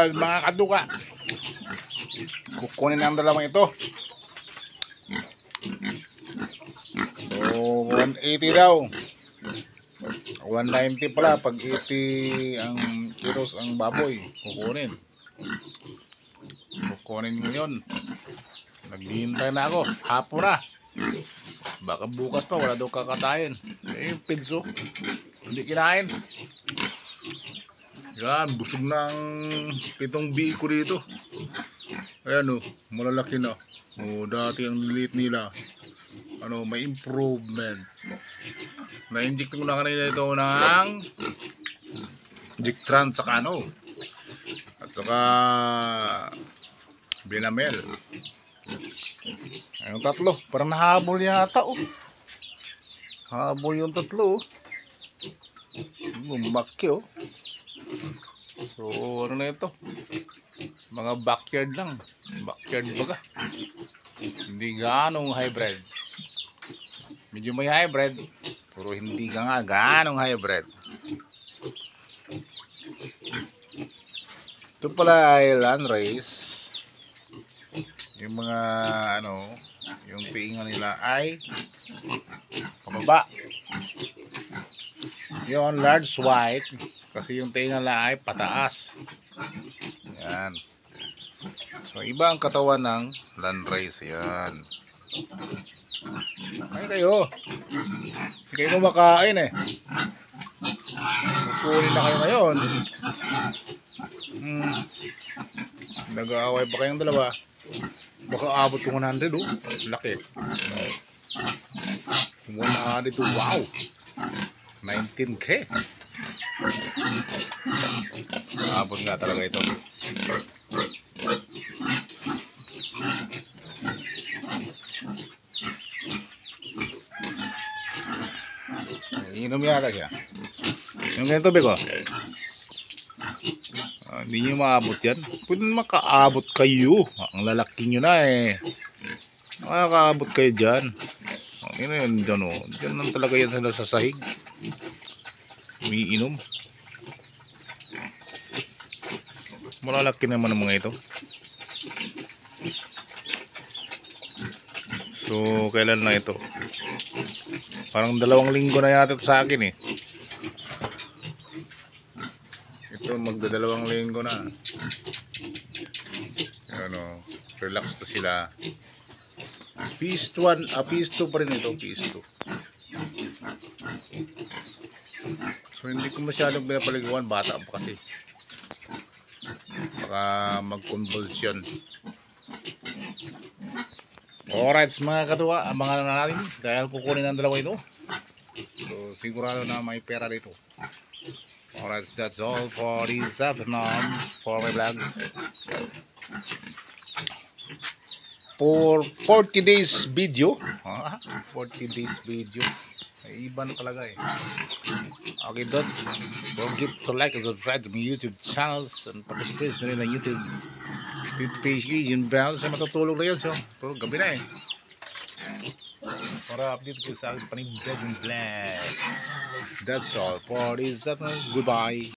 Alright mga kaduka, kukunin ang dalawang ito. So 180 daw, 190 pala pag 80 ang kilos ang baboy. Kukunin mo yun. Naghihintay na ako, hapon na, baka bukas pa wala daw kakatayin. Yung pinso hindi kinain. Yan, busog na ang pitong biik ko dito. Ayan o, malalaki na. O, dati ang lilit nila. Ano, may improvement. Na-inject ko na kanina ito ng Jictran saka ano. At saka Binamel. Ayun tatlo, parang nahabol yata o. Habol yung tatlo o. Bumaki o. So ano na ito, mga backyard lang, backyard baga, hindi ganong hybrid. Medyo may hybrid pero hindi ka nga ganong hybrid. Ito pala ay landrace. Yung mga ano, yung tiingan nila ay pababa. Yung large white kasi yung tinga lang ay pataas. Yan. So iba ang katawan ng landrace. Yan. Ay kayo, hindi kayo kumakain eh. Kukunin na kayo ngayon. Nag-aaway pa kayong dalawa. Baka abot ng 100 oh. Laki. 100 ito. Wow, 19K. Abot nga talaga ito. Inom yata siya. Yung ganito beko. Hindi nyo maabot yan. Pwede makaabot kayo. Ang lalaki nyo na eh. Makakaabot kayo dyan. Ano yun dyan o. Dyan lang talaga yan sila sa sahig. Umiinom. Malalaki naman ang mga ito. So kailan na ito? Parang 2 linggo na yata sa akin eh. Ito magda2 linggo na. Ano, relax na sila. Piece 1, piece 2 pa rin ito, piece 2. So hindi ko masyadong pinapaliguan, bata pa kasi. Baka mag-convulsion. Alright mga katuwa, abangan na natin dahil kukunin ang dalawa ito. So sigurado na may pera dito. Alright, that's all for this afternoon for my vlog. For 40 days video. 40 days video. Iba na talaga eh. Okay, don't forget to like and subscribe to my YouTube channels and pag-press na rin ang YouTube page yung bell sa matutulog na yan. So gabi na eh. Para update ko sa aking panibig yung vlog. That's all for this. Goodbye.